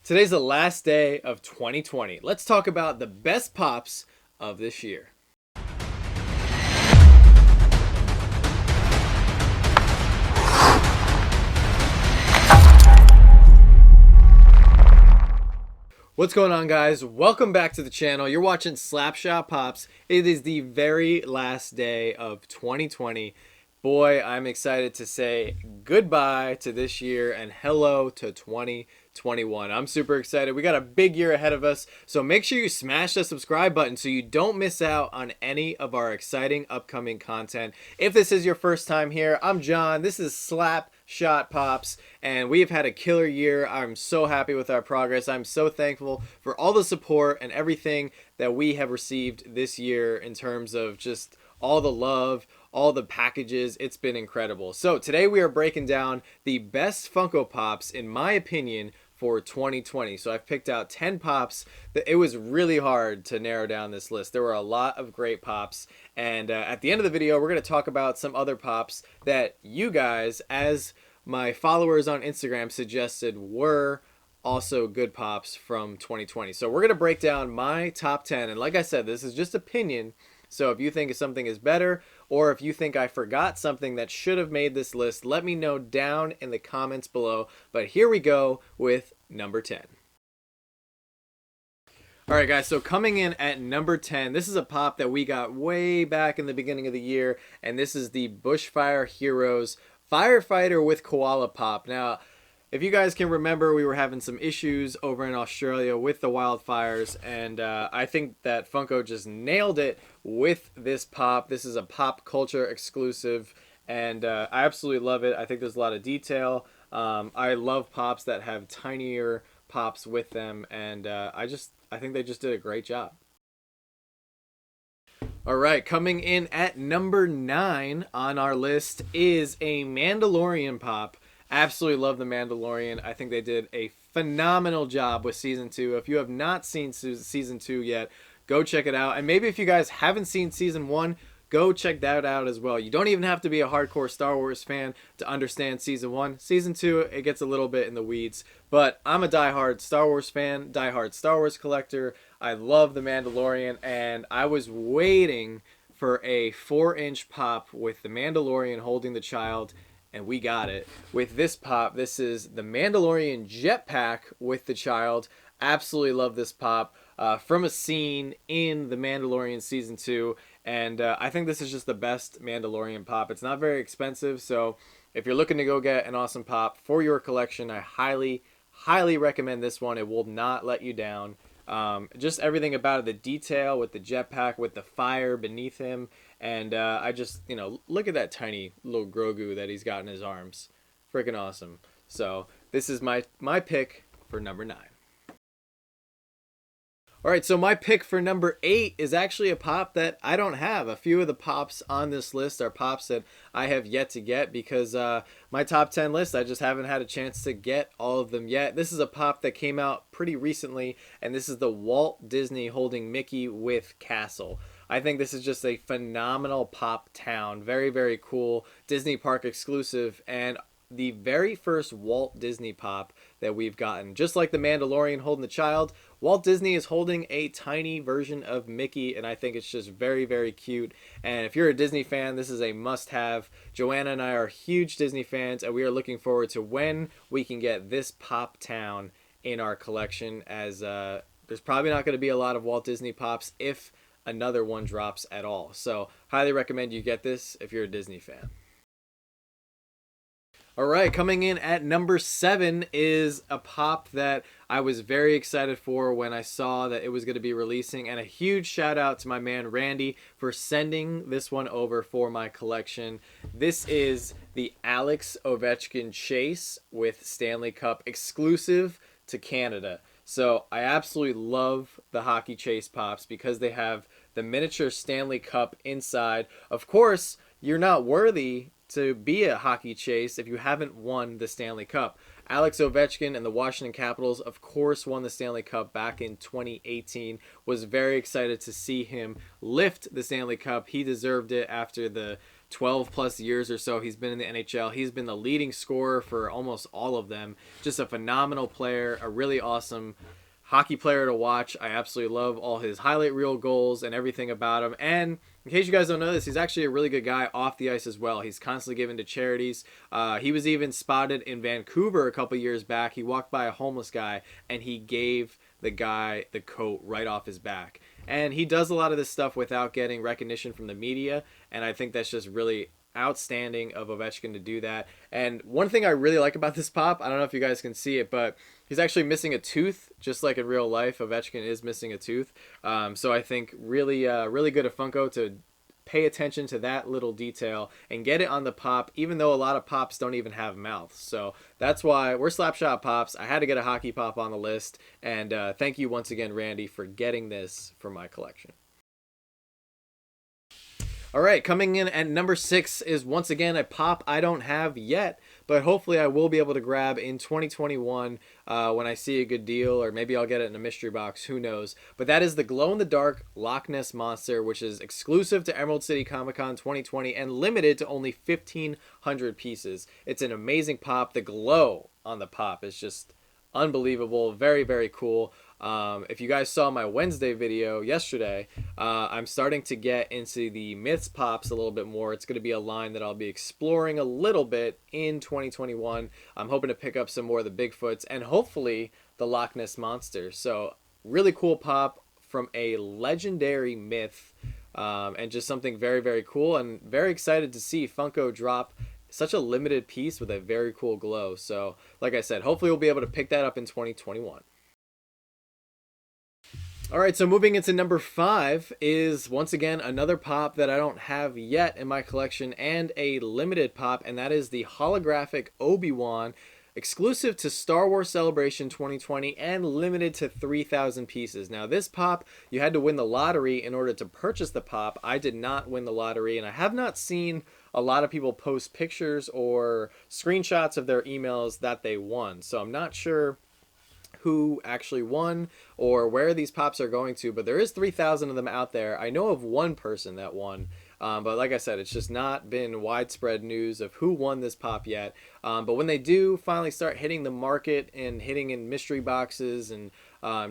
Today's the last day of 2020. Let's talk about the best pops of this year. What's going on, guys? Welcome back to the channel. You're watching Slapshotpops. It is the very last day of 2020. Boy, I'm excited to say goodbye to this year and hello to 2021. I'm super excited. We got a big year ahead of us, so make sure you smash the subscribe button so you don't miss out on any of our exciting upcoming content. If this is your first time here, I'm John. This is Slapshotpops, and we have had a killer year. I'm so happy with our progress. I'm so thankful for all the support and everything that we have received this year in terms of just all the love, all the packages. It's been incredible. So today we are breaking down the best Funko Pops, in my opinion, for 2020. So I've picked out 10 pops. It was really hard to narrow down this list. There were a lot of great pops. And at the end of the video, we're going to talk about some other pops that you guys, as my followers on Instagram, suggested were also good pops from 2020. So we're going to break down my top 10. And like I said, this is just opinion. So if you think something is better, or if you think I forgot something that should have made this list, let me know down in the comments below. But here we go with number 10. All right, guys, so coming in at number 10, this is a pop that we got way back in the beginning of the year, and this is the Bushfire Heroes Firefighter with Koala Pop. Now, if you guys can remember, we were having some issues over in Australia with the wildfires, and I think that Funko just nailed it with this pop. This is a pop culture exclusive, and I absolutely love it. I think there's a lot of detail. I love pops that have tinier pops with them, and I think they just did a great job. All right, coming in at number 9 on our list is a Mandalorian pop. Absolutely love The Mandalorian. I think they did a phenomenal job with Season 2. If you have not seen Season 2 yet, go check it out. And maybe if you guys haven't seen Season 1, go check that out as well. You don't even have to be a hardcore Star Wars fan to understand Season 1. Season 2, it gets a little bit in the weeds. But I'm a diehard Star Wars fan, diehard Star Wars collector. I love The Mandalorian, and I was waiting for a 4-inch pop with The Mandalorian holding the child, and we got it. With this pop, this is the Mandalorian jetpack with the child. Absolutely love this pop from a scene in The Mandalorian Season 2. And I think this is just the best Mandalorian pop. It's not very expensive, so if you're looking to go get an awesome pop for your collection, I highly, highly recommend this one. It will not let you down. Just everything about it, the detail with the jetpack, with the fire beneath him, and I just, look at that tiny little Grogu that he's got in his arms. Freaking awesome. So this is my pick for number 9. All right, so my pick for number 8 is actually a pop that I don't have. A few of the pops on this list are pops that I have yet to get because my top 10 list, I just haven't had a chance to get all of them yet. This is a pop that came out pretty recently, and this is the Walt Disney holding Mickey with Castle. I think this is just a phenomenal pop town. Very, very cool. Disney Park exclusive, and the very first Walt Disney pop that we've gotten. Just like the Mandalorian holding the child, Walt Disney is holding a tiny version of Mickey, and I think it's just very, very cute. And if you're a Disney fan, this is a must-have. Joanna and I are huge Disney fans, and we are looking forward to when we can get this pop town in our collection, as there's probably not going to be a lot of Walt Disney pops if another one drops at all. So highly recommend you get this if you're a Disney fan. All right, coming in at number 7 is a pop that I was very excited for when I saw that it was going to be releasing, and a huge shout out to my man Randy for sending this one over for my collection. This is the Alex Ovechkin Chase with Stanley Cup, exclusive to Canada. So I absolutely love the Hockey Chase pops because they have the miniature Stanley Cup inside. Of course, you're not worthy to be a Hockey Chase if you haven't won the Stanley Cup. Alex Ovechkin and the Washington Capitals, of course, won the Stanley Cup back in 2018. Was very excited to see him lift the Stanley Cup. He deserved it after the 12 plus years or so he's been in the NHL. He's been the leading scorer for almost all of them. Just a phenomenal player, a really awesome hockey player to watch. I absolutely love all his highlight reel goals and everything about him. And in case you guys don't know this, he's actually a really good guy off the ice as well. He's constantly given to charities. He was even spotted in Vancouver a couple years back. He walked by a homeless guy and he gave the guy the coat right off his back. And he does a lot of this stuff without getting recognition from the media. And I think that's just really outstanding of Ovechkin to do that. And one thing I really like about this pop, I don't know if you guys can see it, but he's actually missing a tooth, just like in real life. Ovechkin is missing a tooth. So I think really, really good of Funko to pay attention to that little detail and get it on the pop, even though a lot of pops don't even have mouths. So that's why we're Slapshot Pops. I had to get a hockey pop on the list. And thank you once again, Randy, for getting this for my collection. All right, coming in at number 6 is once again a pop I don't have yet, but hopefully I will be able to grab in 2021 when I see a good deal, or maybe I'll get it in a mystery box, who knows. But that is the glow-in-the-dark Loch Ness Monster, which is exclusive to Emerald City Comic Con 2020 and limited to only 1,500 pieces. It's an amazing pop. The glow on the pop is just unbelievable. Very, very cool. If you guys saw my Wednesday video yesterday, I'm starting to get into the Myths Pops a little bit more. It's going to be a line that I'll be exploring a little bit in 2021. I'm hoping to pick up some more of the Bigfoots and hopefully the Loch Ness Monster. So really cool pop from a legendary myth, and just something very, very cool, and very excited to see Funko drop such a limited piece with a very cool glow. So like I said, hopefully we'll be able to pick that up in 2021. All right, so moving into number 5 is once again another pop that I don't have yet in my collection, and a limited pop, and that is the holographic ObiWan, exclusive to Star Wars Celebration 2020 and limited to 3,000 pieces. Now this pop, you had to win the lottery in order to purchase the pop. I did not win the lottery, and I have not seen a lot of people post pictures or screenshots of their emails that they won. So I'm not sure who actually won or where these pops are going to, but there is 3,000 of them out there. I know of one person that won, but like I said, it's just not been widespread news of who won this pop yet. But when they do finally start hitting the market and hitting in mystery boxes and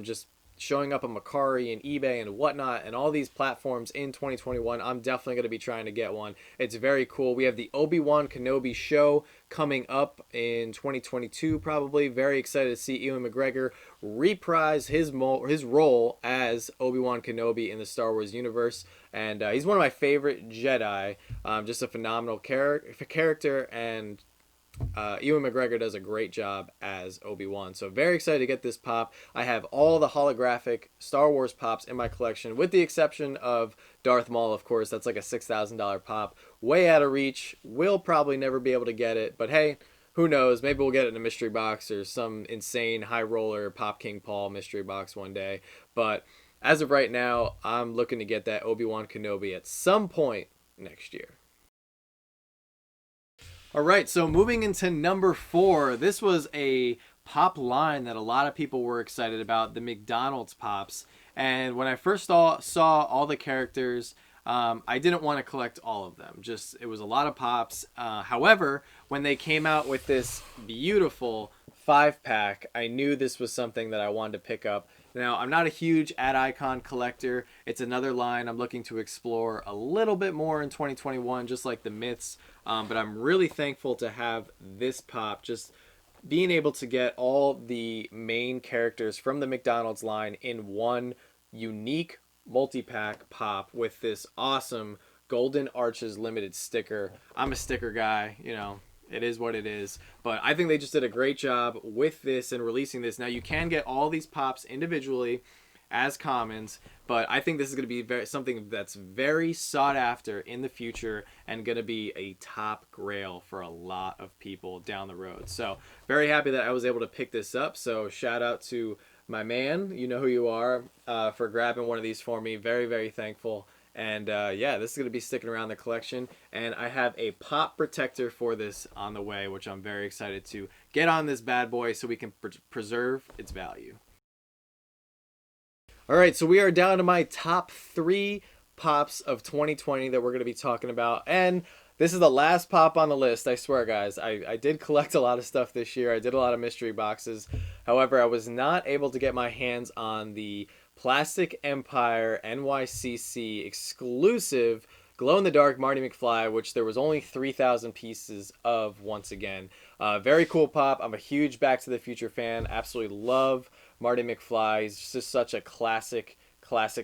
just showing up on Mercari and eBay and whatnot and all these platforms in 2021, I'm definitely going to be trying to get one. It's very cool. We have the Obi-Wan Kenobi show coming up in 2022 probably. Very excited to see Ewan McGregor reprise his role as Obi-Wan Kenobi in the Star Wars universe. And he's one of my favorite Jedi. Just a phenomenal character, and Ewan McGregor does a great job as Obi-Wan. So very excited to get this pop. I have all the holographic Star Wars pops in my collection, with the exception of Darth Maul, of course. That's like a $6,000 pop. Way out of reach. We'll probably never be able to get it, but hey, who knows? Maybe we'll get it in a mystery box or some insane high roller Pop King Paul mystery box one day. But as of right now, I'm looking to get that Obi-Wan Kenobi at some point next year. All right, so moving into number 4, this was a pop line that a lot of people were excited about, the McDonald's pops. And when I first saw all the characters, I didn't want to collect all of them. Just, it was a lot of pops. However, when they came out with this beautiful 5-pack, I knew this was something that I wanted to pick up. Now, I'm not a huge ad icon collector. It's another line I'm looking to explore a little bit more in 2021, just like the myths. But I'm really thankful to have this pop. Just being able to get all the main characters from the McDonald's line in one unique multi-pack pop with this awesome Golden Arches limited sticker. I'm a sticker guy, you know. It is what it is. But I think they just did a great job with this and releasing this. Now, you can get all these pops individually as commons, but I think this is going to be something that's very sought after in the future and going to be a top grail for a lot of people down the road. So very happy that I was able to pick this up. So shout out to my man, you know who you are, for grabbing one of these for me. Very, very thankful. And yeah, this is going to be sticking around the collection. And I have a pop protector for this on the way, which I'm very excited to get on this bad boy so we can preserve its value. All right, so we are down to my top 3 pops of 2020 that we're going to be talking about. And this is the last pop on the list. I swear, guys. I did collect a lot of stuff this year. I did a lot of mystery boxes. However, I was not able to get my hands on the Plastic Empire NYCC exclusive glow in the dark Marty McFly, which there was only 3,000 pieces of once again. Very cool pop. I'm a huge Back to the Future fan. Absolutely love Marty McFly. He's just such a classic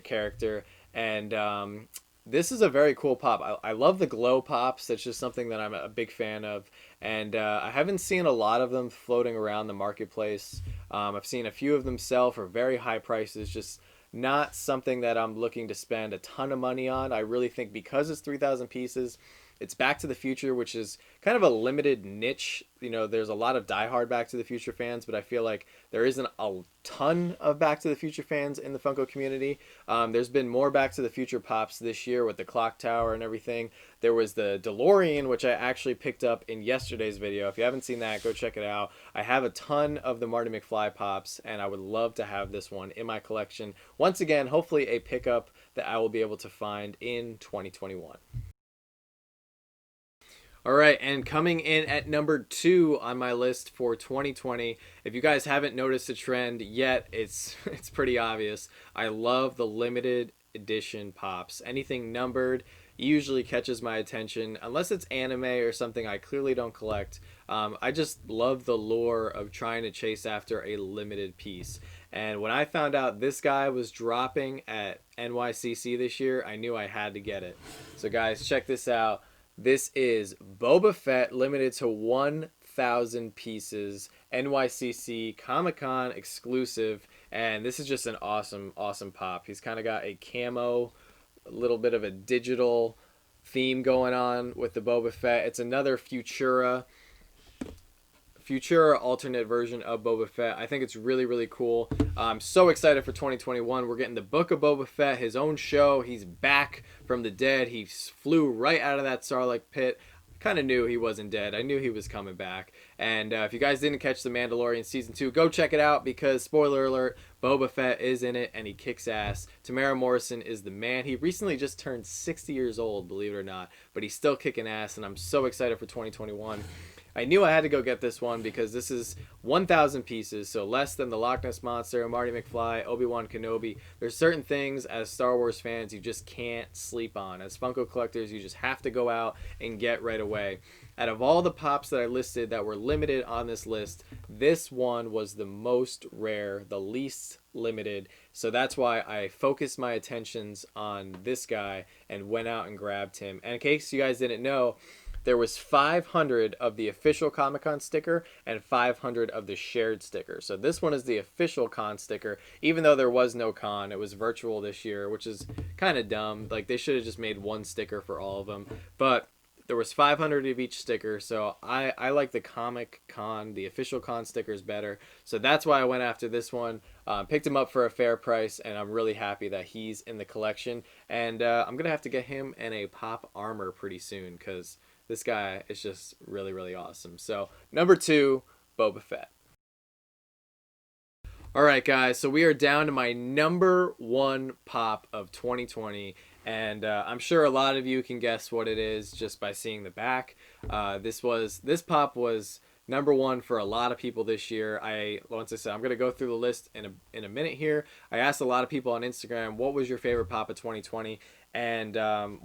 character. And this is a very cool pop. I love the glow pops. That's just something that I'm a big fan of. And I haven't seen a lot of them floating around the marketplace. I've seen a few of them sell for very high prices, just not something that I'm looking to spend a ton of money on. I really think because it's 3,000 pieces, it's Back to the Future, which is kind of a limited niche. You know, there's a lot of diehard Back to the Future fans, but I feel like there isn't a ton of Back to the Future fans in the Funko community. There's been more Back to the Future pops this year with the clock tower and everything. There was the DeLorean, which I actually picked up in yesterday's video. If you haven't seen that, go check it out. I have a ton of the Marty McFly pops, and I would love to have this one in my collection. Once again, hopefully a pickup that I will be able to find in 2021. All right, and coming in at number 2 on my list for 2020, if you guys haven't noticed a trend yet, it's pretty obvious. I love the limited edition pops. Anything numbered usually catches my attention, unless it's anime or something I clearly don't collect. I just love the lure of trying to chase after a limited piece. And when I found out this guy was dropping at NYCC this year, I knew I had to get it. So guys, check this out. This is Boba Fett, limited to 1,000 pieces, NYCC Comic-Con exclusive, and this is just an awesome pop. He's kind of got a camo, a little bit of a digital theme going on with the Boba Fett. It's another Futura alternate version of Boba Fett. I think it's really cool. I'm so excited for 2021. We're getting the Book of Boba Fett, his own show. He's back from the dead. He flew right out of that Sarlacc pit. Kind of knew he wasn't dead. I knew he was coming back. And if you guys didn't catch the Mandalorian season 2, go check it out, because spoiler alert, Boba Fett is in it and he kicks ass. Tamara Morrison is the man. He recently just turned 60 years old, believe it or not, but he's still kicking ass, and I'm so excited for 2021. I knew I had to go get this one because this is 1,000 pieces, so less than the Loch Ness Monster, Marty McFly, Obi-Wan Kenobi. There's certain things as Star Wars fans you just can't sleep on. As Funko collectors, you just have to go out and get right away. Out of all the pops that I listed that were limited on this list, this one was the most rare, the least limited. So that's why I focused my attentions on this guy and went out and grabbed him. And in case you guys didn't know, there was 500 of the official Comic-Con sticker and 500 of the shared sticker. So this one is the official con sticker, even though there was no con. It was virtual this year, which is kind of dumb. Like, they should have just made one sticker for all of them. But there was 500 of each sticker, so I like the Comic Con, the official con stickers better. So that's why I went after this one. Picked him up for a fair price, and I'm really happy that he's in the collection. And I'm going to have to get him in a pop armor pretty soon, because this guy is just really awesome. So number 2, Boba Fett. All right, guys, so we are down to my number 1 pop of 2020, and I'm sure a lot of you can guess what it is just by seeing the back. This pop was number 1 for a lot of people this year. Once I said, I'm going to go through the list in a minute here. I asked a lot of people on Instagram, what was your favorite pop of 2020? And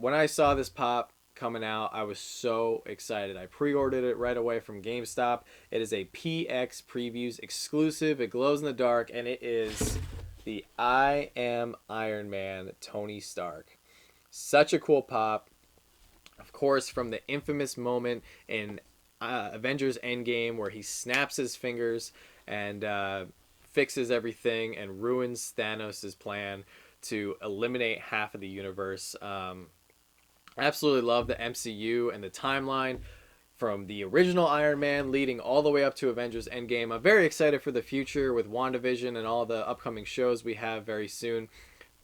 when I saw this pop coming out, I was so excited. I pre-ordered it right away from GameStop. It is a PX Previews exclusive. It glows in the dark, and it is the I Am Iron Man Tony Stark. Such a cool pop. Of course, from the infamous moment in Avengers Endgame where he snaps his fingers and fixes everything and ruins Thanos' plan to eliminate half of the universe. Absolutely love the MCU and the timeline from the original Iron Man leading all the way up to Avengers Endgame. I'm very excited for the future with WandaVision and all the upcoming shows we have very soon.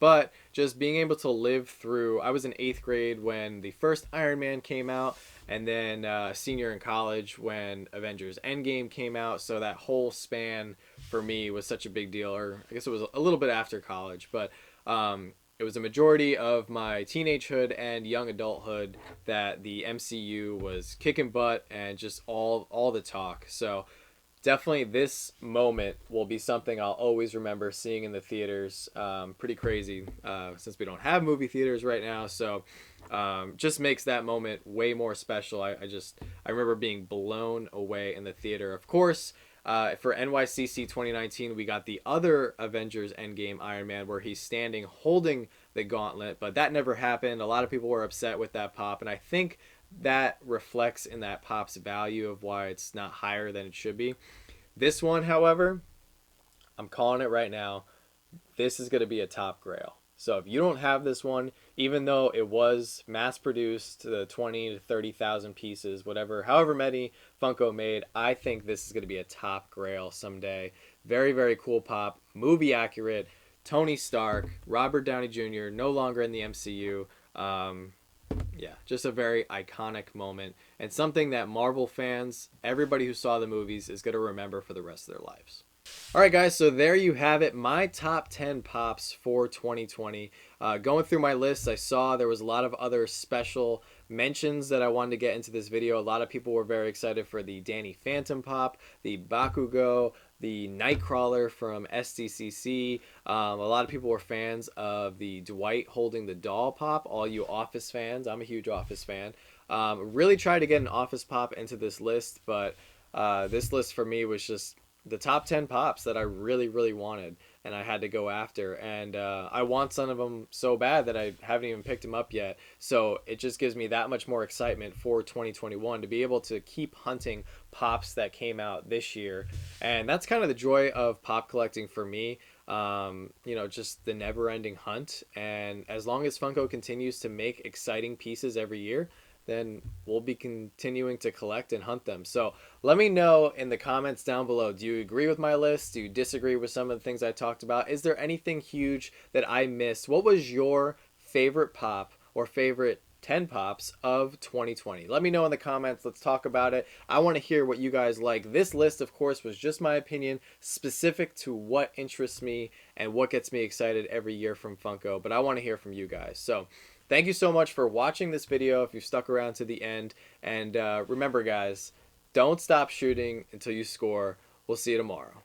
But just being able to live through, I was in 8th grade when the first Iron Man came out, and then senior in college when Avengers Endgame came out. So that whole span for me was such a big deal, or I guess it was a little bit after college. But it was a majority of my teenagehood and young adulthood that the MCU was kicking butt and just all the talk. So definitely this moment will be something I'll always remember seeing in the theaters. Pretty crazy since we don't have movie theaters right now. So just makes that moment way more special. I remember being blown away in the theater. Of course, for NYCC 2019, we got the other Avengers Endgame Iron Man where he's standing holding the gauntlet, but that never happened. A lot of people were upset with that pop, and I think that reflects in that pop's value of why it's not higher than it should be. This one, however, I'm calling it right now. This is going to be a top grail. So if you don't have this one, even though it was mass produced to 20 to 30,000 pieces, whatever, however many Funko made, I think this is going to be a top grail someday. Very, very cool pop, movie accurate. Tony Stark, Robert Downey Jr., no longer in the MCU. Yeah, just a very iconic moment and something that Marvel fans, everybody who saw the movies, is going to remember for the rest of their lives. All right, guys, so there you have it. My top 10 pops for 2020. Going through my list, I saw there was a lot of other special mentions that I wanted to get into this video. A lot of people were very excited for the Danny Phantom pop, the Bakugo, the Nightcrawler from SDCC. A lot of people were fans of the Dwight holding the doll pop. All you Office fans, I'm a huge Office fan. Really tried to get an Office pop into this list, but this list for me was just the top 10 pops that I really, really wanted and I had to go after. And I want some of them so bad that I haven't even picked them up yet. So it just gives me that much more excitement for 2021 to be able to keep hunting pops that came out this year. And that's kind of the joy of pop collecting for me. You know, just the never-ending hunt. And as long as Funko continues to make exciting pieces every year, then we'll be continuing to collect and hunt them. So let me know in the comments down below. Do you agree with my list? Do you disagree with some of the things I talked about? Is there anything huge that I missed? What was your favorite pop or favorite 10 pops of 2020? Let me know in the comments. Let's talk about it. I want to hear what you guys like. This list, of course, was just my opinion, specific to what interests me and what gets me excited every year from Funko. But I want to hear from you guys. So thank you so much for watching this video if you stuck around to the end. And remember, guys, don't stop shooting until you score. We'll see you tomorrow.